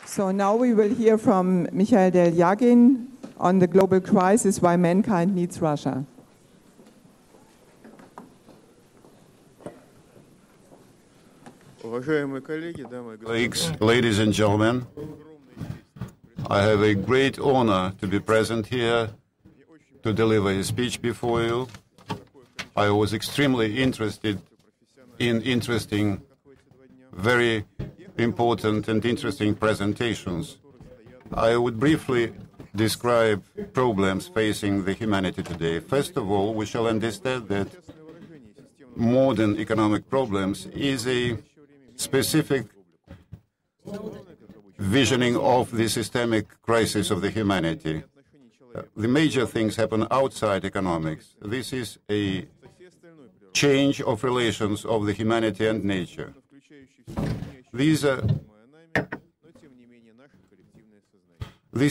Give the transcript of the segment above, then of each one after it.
So now we will hear from Mikhail Delyagin on the global crisis, why mankind needs Russia. Colleagues, ladies and gentlemen, I have a great honor to be present here to deliver a speech before you. I was extremely interested in very important and interesting presentations. I would briefly describe problems facing the humanity today. First of all, we shall understand that modern economic problems is a specific visioning of the systemic crisis of the humanity. The major things happen outside economics. This is a change of relations of the humanity and nature. This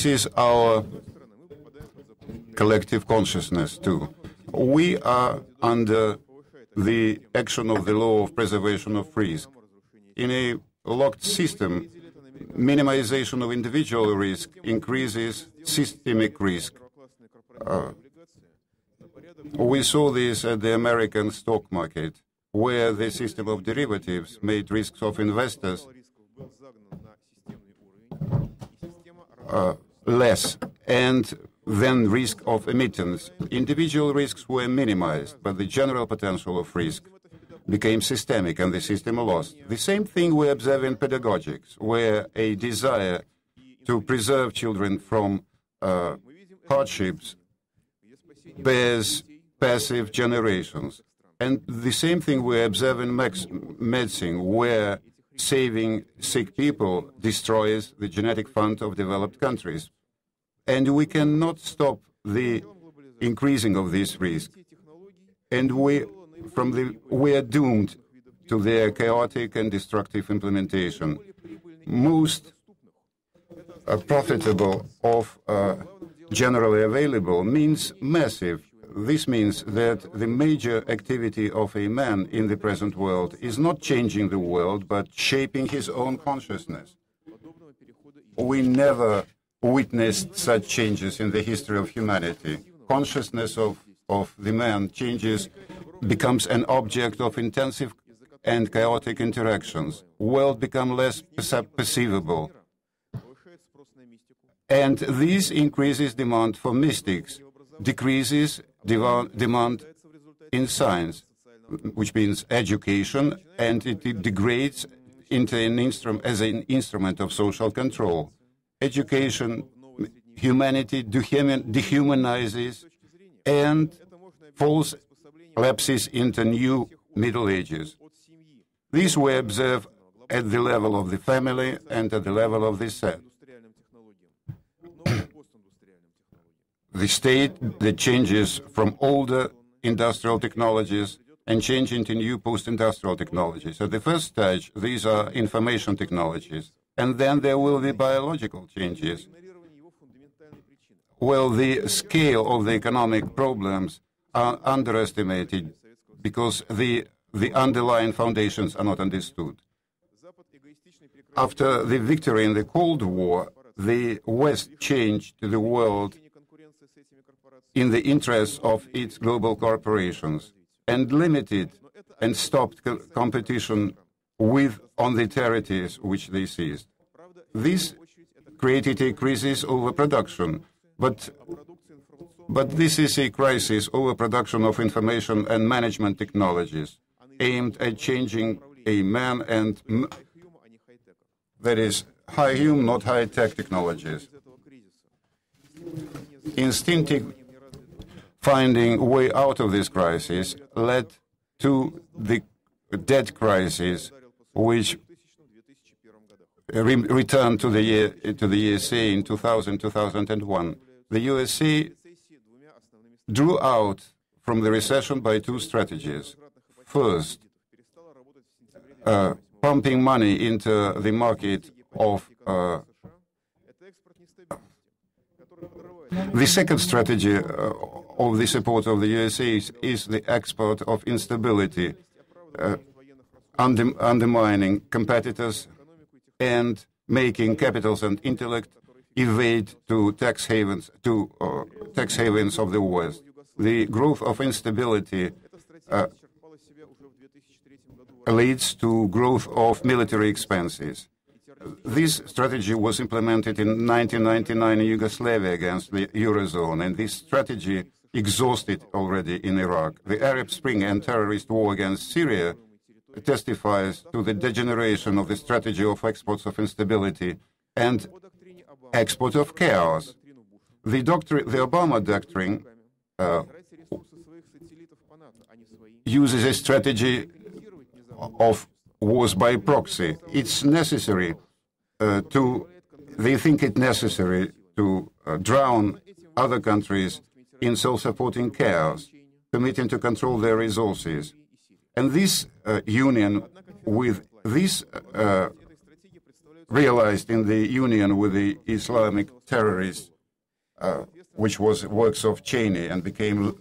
is our collective consciousness too. We are under the action of the law of preservation of risk. In a locked system, minimization of individual risk increases systemic risk. We saw this at the American stock market, where the system of derivatives made risks of investors less, and then risk of emittance. Individual risks were minimized, but the general potential of risk became systemic and the system lost. The same thing we observe in pedagogics, where a desire to preserve children from hardships bears passive generations. And the same thing we observe in medicine, where saving sick people destroys the genetic fund of developed countries. And we cannot stop the increasing of this risk. And we are doomed to their chaotic and destructive implementation. Most profitable of generally available means massive. This means that the major activity of a man in the present world is not changing the world, but shaping his own consciousness. We never witnessed such changes in the history of humanity. Consciousness of the man changes, becomes an object of intensive and chaotic interactions. World become less perceivable. And this increases demand for mystics, decreases demand in science, which means education, and it degrades into as an instrument of social control. Education, humanity dehumanizes and falls lapses into new Middle Ages. This we observe at the level of the family and at the level of the set. The state that changes from older industrial technologies and change into new post-industrial technologies. At the first stage, these are information technologies, and then there will be biological changes. Well, the scale of the economic problems are underestimated because the underlying foundations are not understood. After the victory in the Cold War, the West changed the world in the interests of its global corporations and limited and stopped competition on the territories which they seized. This created a crisis over production, but this is a crisis over production of information and management technologies aimed at changing a man and that is high-human, not high-tech technologies. Instinctive finding a way out of this crisis led to the debt crisis, which returned to the USA in 2000-2001. The USA drew out from the recession by two strategies. First, pumping money into the market of the second strategy of the support of the USA is the export of instability, undermining competitors and making capitals and intellect evade to tax havens of the West. The growth of instability leads to growth of military expenses. This strategy was implemented in 1999 in Yugoslavia against the Eurozone, and this strategy exhausted already in Iraq. The Arab Spring and terrorist war against Syria testifies to the degeneration of the strategy of exports of instability and export of chaos. The Obama doctrine uses a strategy of wars by proxy. It's necessary they think it necessary to drown other countries in self-supporting chaos, permitting to control their resources. And this union with this realized in the union with the Islamic terrorists, which was works of Cheney and became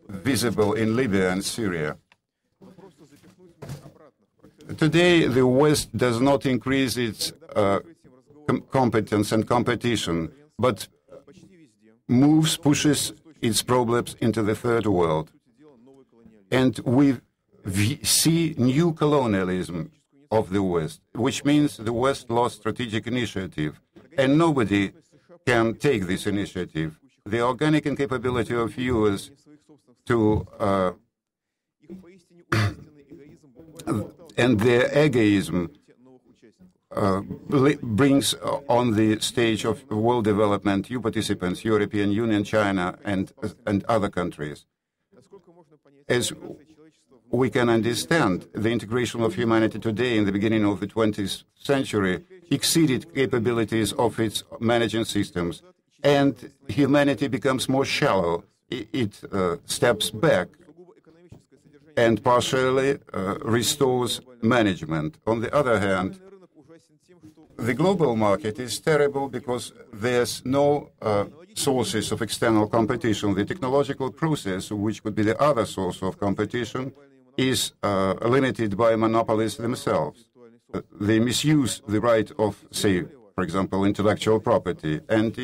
visible in Libya and Syria. Today, the West does not increase its competence and competition, but pushes its problems into the third world. And we see new colonialism of the West, which means the West lost strategic initiative, and nobody can take this initiative. The organic incapability of US to and their egoism brings on the stage of world development new participants, European Union, China, and other countries. As we can understand, the integration of humanity today in the beginning of the 20th century exceeded capabilities of its managing systems, and humanity becomes more shallow. It steps back and partially restores management. On the other hand, the global market is terrible because there's no sources of external competition. The technological process, which could be the other source of competition, is limited by monopolies themselves. They misuse the right of, say, for example, intellectual property, and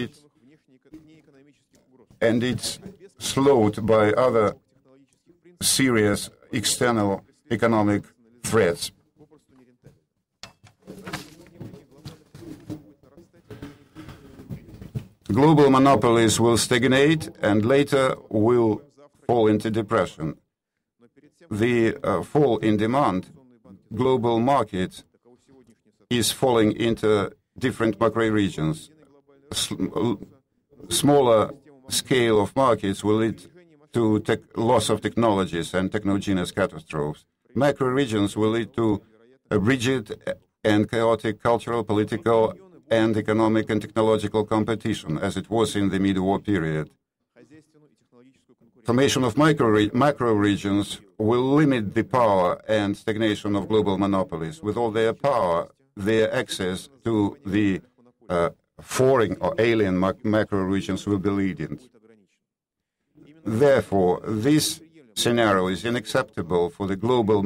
it's slowed by other serious external economic threats. Global monopolies will stagnate and later will fall into depression. The fall in demand, global market is falling into different macro regions. Smaller scale of markets will lead to loss of technologies and technogenous catastrophes. Macro regions will lead to a rigid and chaotic cultural, political, and economic and technological competition, as it was in the mid-war period. Formation of macro regions will limit the power and stagnation of global monopolies. With all their power, their access to the foreign or alien macro regions will be leading. Therefore, this scenario is unacceptable for the global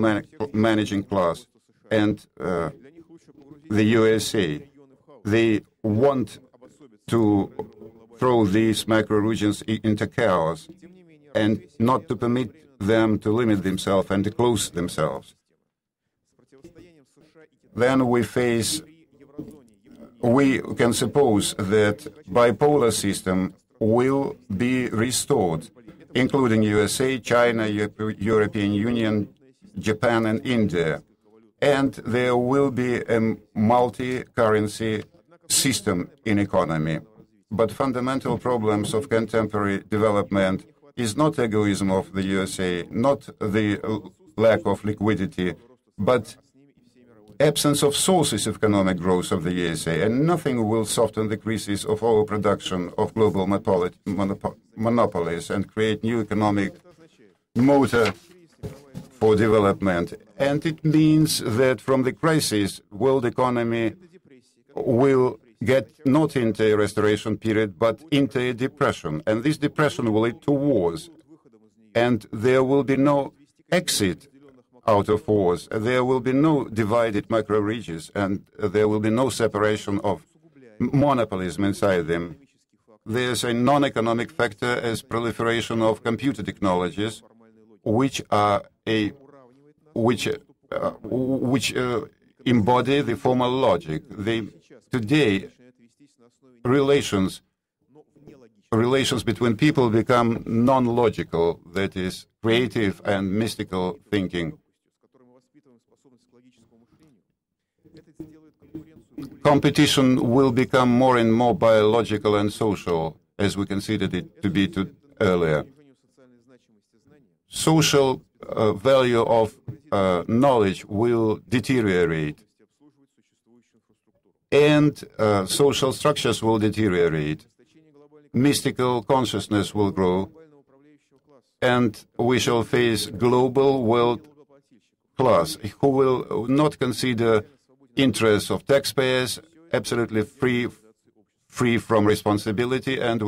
managing class and the USA. They want to throw these macro regions into chaos and not to permit them to limit themselves and to close themselves. Then we can suppose that bipolar system will be restored, including USA, China, European Union, Japan, and India. And there will be a multi-currency system in economy. But fundamental problems of contemporary development is not egoism of the USA, not the lack of liquidity, but absence of sources of economic growth of the USA, and nothing will soften the crisis of overproduction of global monopolies and create new economic motor for development. And it means that from the crisis, world economy will get not into a restoration period, but into a depression. And this depression will lead to wars. And there will be no exit out of wars. There will be no divided micro-regions, and there will be no separation of monopolism inside them. There's a non-economic factor as proliferation of computer technologies, which embody the formal logic. Today, relations between people become non-logical, that is, creative and mystical thinking. Competition will become more and more biological and social, as we considered it to be earlier. Social value of knowledge will deteriorate, and social structures will deteriorate. Mystical consciousness will grow, and we shall face global world class who will not consider interests of taxpayers absolutely free from responsibility, and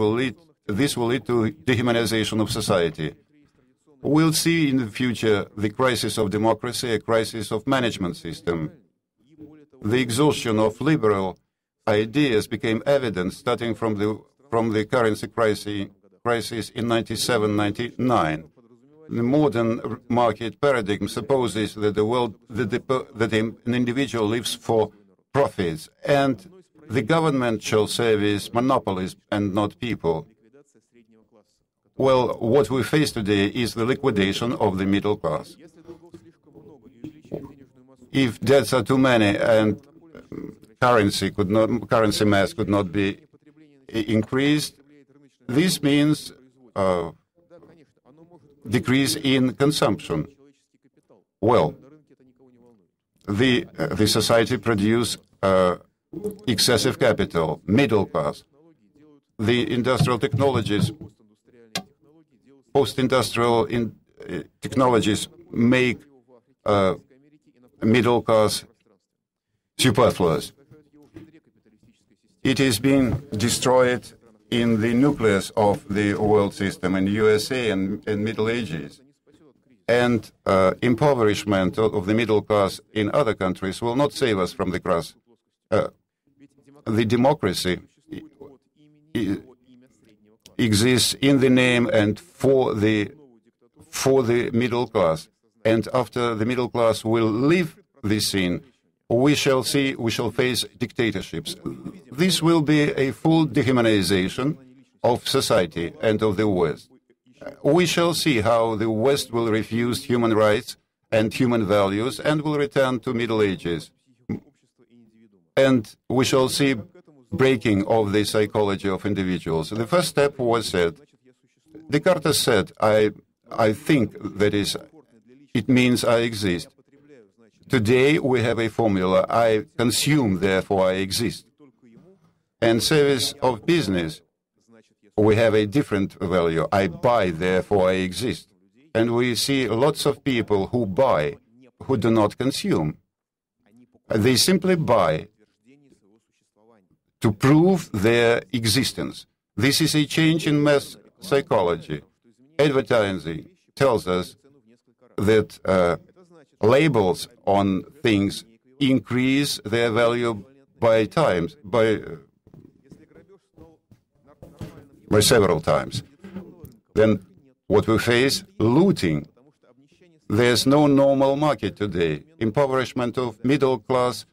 this will lead to dehumanization of society. We'll see in the future the crisis of democracy, a crisis of management system. The exhaustion of liberal ideas became evident starting from the currency crisis in 97-99. The modern market paradigm supposes that an individual lives for profits, and the government shall service monopolies and not people. Well, what we face today is the liquidation of the middle class. If debts are too many and currency mass could not be increased, this means decrease in consumption. Well, the society produce excessive capital, middle class. The industrial technologies, post-industrial technologies make middle class superfluous. It is being destroyed in the nucleus of the world system in USA and Middle Ages. And impoverishment of the middle class in other countries will not save us from the class. The democracy exists in the name and for the middle class. And after the middle class will leave this scene, we shall face dictatorships. This will be a full dehumanization of society and of the West. We shall see how the West will refuse human rights and human values and will return to Middle Ages. And we shall see breaking of the psychology of individuals. The first step was said. Descartes said, I think, that is, it means I exist. Today we have a formula, I consume, therefore I exist. And service of business, we have a different value, I buy, therefore I exist. And we see lots of people who buy, who do not consume. They simply buy to prove their existence. This is a change in mass psychology. Advertising tells us that labels on things increase their value by several times. Then what we face, looting. There's no normal market today. Impoverishment of middle class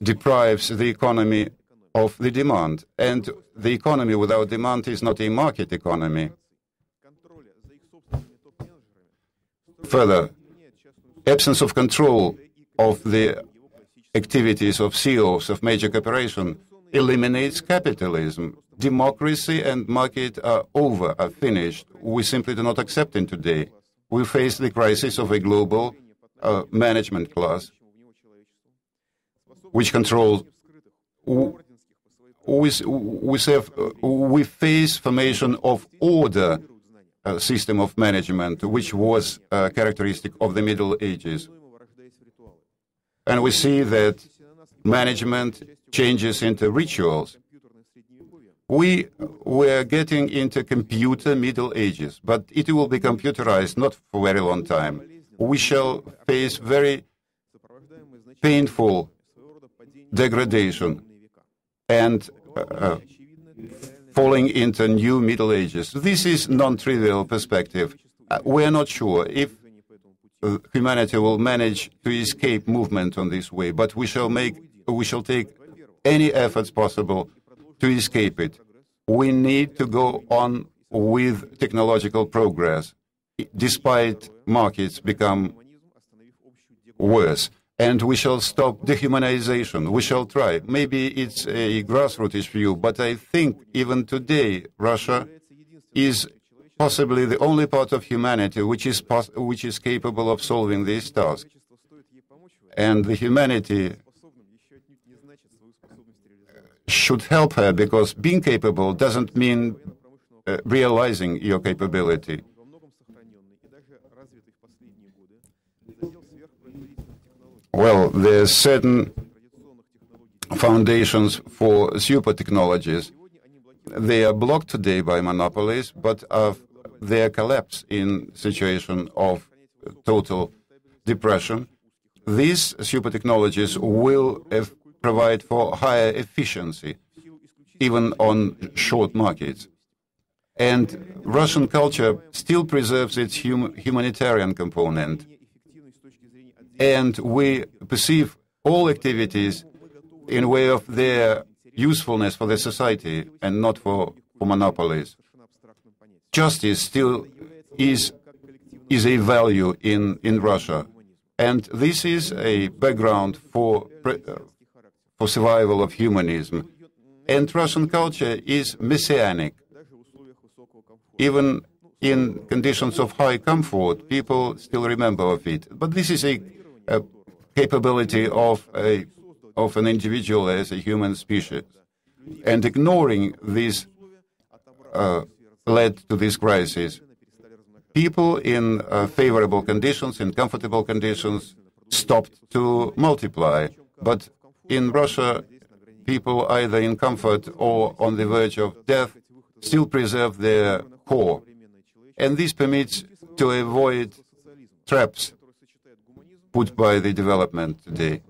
deprives the economy of the demand. And the economy without demand is not a market economy. Further, absence of control of the activities of CEOs of major corporations eliminates capitalism. Democracy and market are over, are finished. We simply do not accept them today. We face the crisis of a global management class which controls. We face formation of order system of management, which was characteristic of the Middle Ages. And we see that management changes into rituals. We were getting into computer Middle Ages, but it will be computerized not for a very long time. We shall face very painful degradation and falling into new Middle Ages. This is non-trivial perspective. We are not sure if humanity will manage to escape movement on this way, but we shall take any efforts possible to escape it. We need to go on with technological progress, despite markets become worse. And we shall stop dehumanization. We shall try. Maybe it's a grassroots view, but I think even today Russia is possibly the only part of humanity which is capable of solving this task. And the humanity should help her, because being capable doesn't mean realizing your capability. Well, there are certain foundations for super technologies. They are blocked today by monopolies, but their collapse in situation of total depression, these super technologies will provide for higher efficiency, even on short markets. And Russian culture still preserves its humanitarian component. And we perceive all activities in a way of their usefulness for the society and not for monopolies. Justice still is a value in Russia. And this is a background for survival of humanism. And Russian culture is messianic. Even in conditions of high comfort, people still remember of it. But this is a capability of an individual as a human species. And ignoring this led to this crisis. People in favorable conditions, in comfortable conditions, stopped to multiply. But in Russia, people either in comfort or on the verge of death still preserve their core. And this permits to avoid traps put by the development today.